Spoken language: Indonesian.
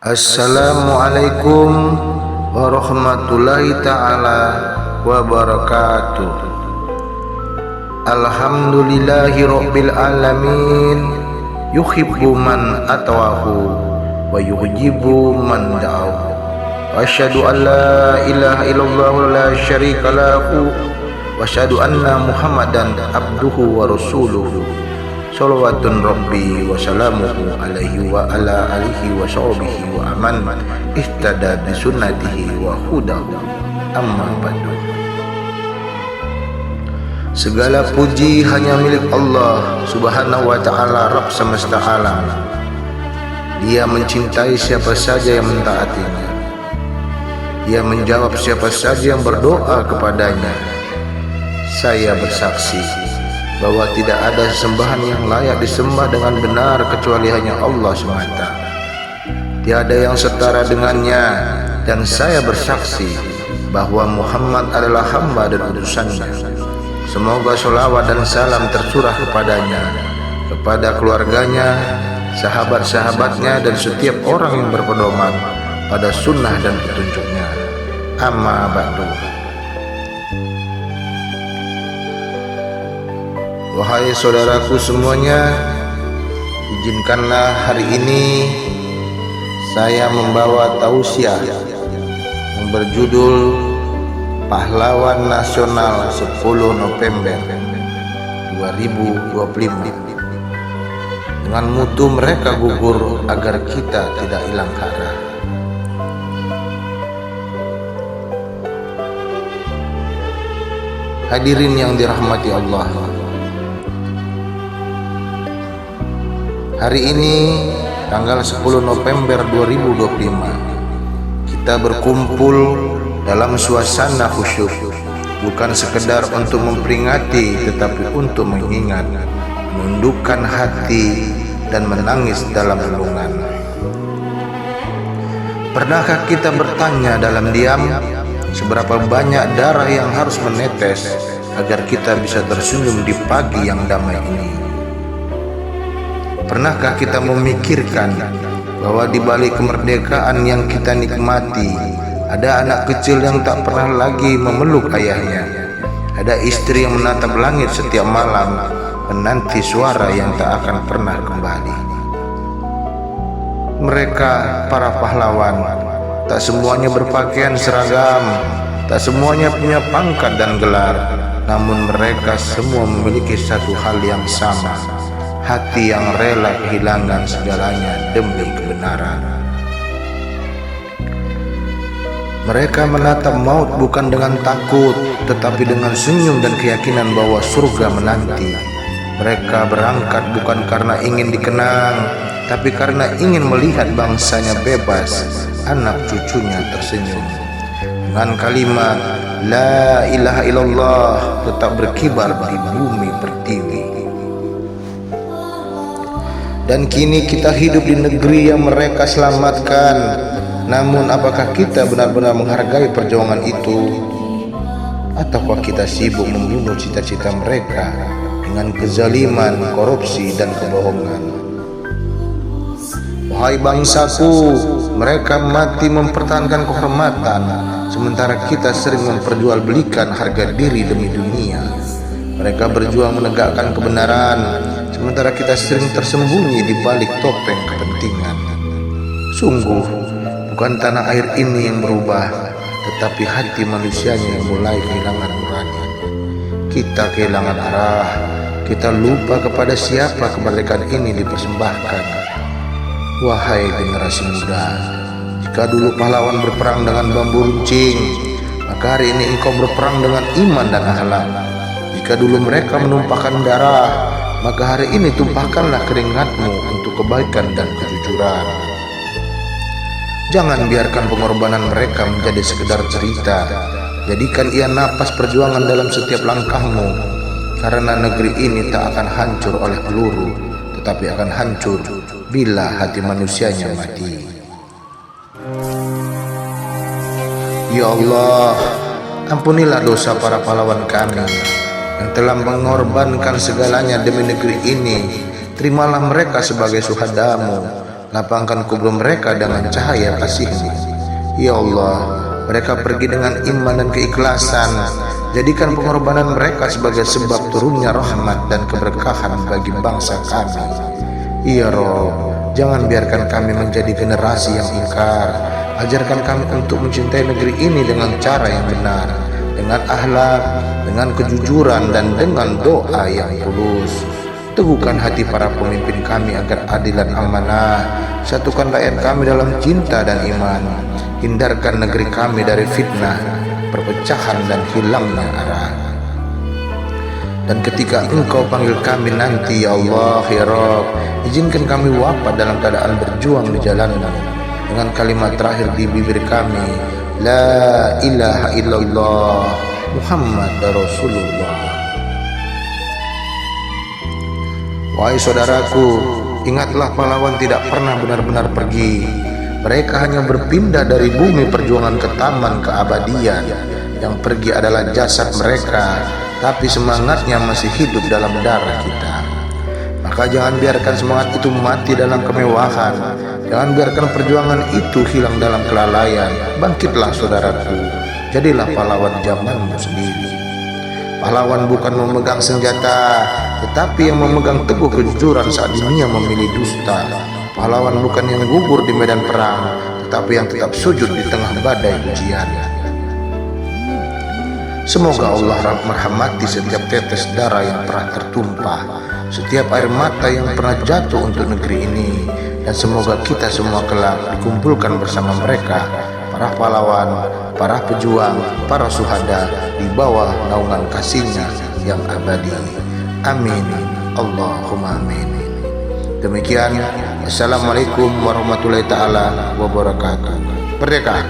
Assalamualaikum warahmatullahi ta'ala wabarakatuh. Alhamdulillahi rabbil alamin, yuhibbu man atawahu wa yuhjibu man da'ahu. Wa asyhadu an la ilaha illallah wa la syarika lahu wa asyhadu anna muhammadan abduhu wa rasuluhu. Salawatun Rabbi wa salamuhu alaihi wa ala alihi wa sahbihi wa aman ihtada bi sunnatihi wa hudahu, amma ba'du. Segala puji hanya milik Allah subhanahu wa ta'ala, Rabb semesta alam. Dia mencintai siapa saja yang mentaatinya. Dia menjawab siapa saja yang berdoa kepadanya. Saya bersaksi bahwa tidak ada sesembahan yang layak disembah dengan benar kecuali hanya Allah semata. Tiada yang setara dengannya, dan saya bersaksi bahwa Muhammad adalah hamba dan utusannya. Semoga sholawat dan salam tercurah kepadanya, kepada keluarganya, sahabat-sahabatnya, dan setiap orang yang berpedoman pada sunnah dan petunjuknya. Amma ba'du. Wahai saudaraku semuanya, izinkanlah hari ini saya membawa tausiah yang berjudul Pahlawan Nasional 10 November 2025. Dengan mutu mereka gugur agar kita tidak hilang arah. Hadirin yang dirahmati Allah, hari ini tanggal 10 November 2025 kita berkumpul dalam suasana khusyuk, bukan sekedar untuk memperingati tetapi untuk mengingat, menundukkan hati dan menangis dalam renungan. Pernahkah kita bertanya dalam diam, seberapa banyak darah yang harus menetes agar kita bisa tersenyum di pagi yang damai ini? Pernahkah kita memikirkan bahwa di balik kemerdekaan yang kita nikmati, ada anak kecil yang tak pernah lagi memeluk ayahnya, ada istri yang menatap langit setiap malam menanti suara yang tak akan pernah kembali. Mereka para pahlawan, tak semuanya berpakaian seragam, tak semuanya punya pangkat dan gelar, namun mereka semua memiliki satu hal yang sama: hati yang rela kehilangan segalanya demi kebenaran. Mereka menatap maut bukan dengan takut, tetapi dengan senyum dan keyakinan bahwa surga menanti. Mereka berangkat bukan karena ingin dikenang, tapi karena ingin melihat bangsanya bebas, anak cucunya tersenyum. Dengan kalimat La ilaha illallah tetap berkibar di bumi pertiwi. Dan kini kita hidup di negeri yang mereka selamatkan. Namun apakah kita benar-benar menghargai perjuangan itu? Ataukah kita sibuk membunuh cita-cita mereka dengan kezaliman, korupsi, dan kebohongan? Wahai bangsaku, mereka mati mempertahankan kehormatan, sementara kita sering memperjualbelikan harga diri demi dunia. Mereka berjuang menegakkan kebenaran, sementara kita sering tersembunyi di balik topeng kepentingan. Sungguh, bukan tanah air ini yang berubah, tetapi hati manusianya yang mulai kehilangan nurani. Kita kehilangan arah, kita lupa kepada siapa kemerdekaan ini dipersembahkan. Wahai generasi muda, jika dulu pahlawan berperang dengan bambu runcing, maka hari ini engkau berperang dengan iman dan akhlak. Jika dulu mereka menumpahkan darah, maka hari ini tumpahkanlah keringatmu untuk kebaikan dan kejujuran. Jangan biarkan pengorbanan mereka menjadi sekedar cerita. Jadikan ia napas perjuangan dalam setiap langkahmu, karena negeri ini tak akan hancur oleh peluru, tetapi akan hancur bila hati manusianya mati. Ya Allah, ampunilah dosa para pahlawan kami yang telah mengorbankan segalanya demi negeri ini. Terimalah mereka sebagai syuhadamu, lapangkan kubur mereka dengan cahaya kasih-Mu. Ya Allah, mereka pergi dengan iman dan keikhlasan. Jadikan pengorbanan mereka sebagai sebab turunnya rahmat dan keberkahan bagi bangsa kami. Ya Rabb, jangan biarkan kami menjadi generasi yang ingkar. Ajarkan kami untuk mencintai negeri ini dengan cara yang benar, dengan akhlak, dengan kejujuran, dan dengan doa yang tulus. Teguhkan hati para pemimpin kami agar adil dan amanah. Satukan rakyat kami dalam cinta dan iman. Hindarkan negeri kami dari fitnah, perpecahan, dan hilangnya arah. Dan ketika Engkau panggil kami nanti, ya Allah, ya Rabb, izinkan kami wafat dalam keadaan berjuang di jalan-Mu dengan kalimat terakhir di bibir kami, La ilaha illallah Muhammad Rasulullah. Wahai saudaraku, ingatlah pahlawan tidak pernah benar-benar pergi. Mereka hanya berpindah dari bumi perjuangan ke taman keabadian. Yang pergi adalah jasad mereka, tapi semangatnya masih hidup dalam darah kita. Maka jangan biarkan semangat itu mati dalam kemewahan. Jangan biarkan perjuangan itu hilang dalam kelalaian. Bangkitlah saudaraku, jadilah pahlawan zamanmu sendiri. Pahlawan bukan memegang senjata, tetapi yang memegang teguh kejujuran saat dunia memilih dusta. Pahlawan bukan yang gugur di medan perang, tetapi yang tetap sujud di tengah badai ujian. Semoga Allah merahmati setiap tetes darah yang pernah tertumpah, setiap air mata yang pernah jatuh untuk negeri ini, dan semoga kita semua kelak dikumpulkan bersama mereka, para pahlawan, para pejuang, para syuhada di bawah naungan kasih-Nya yang abadi. Amin. Allahumma amin. Demikian, Assalamualaikum warahmatullahi taala wabarakatuh. Merdeka.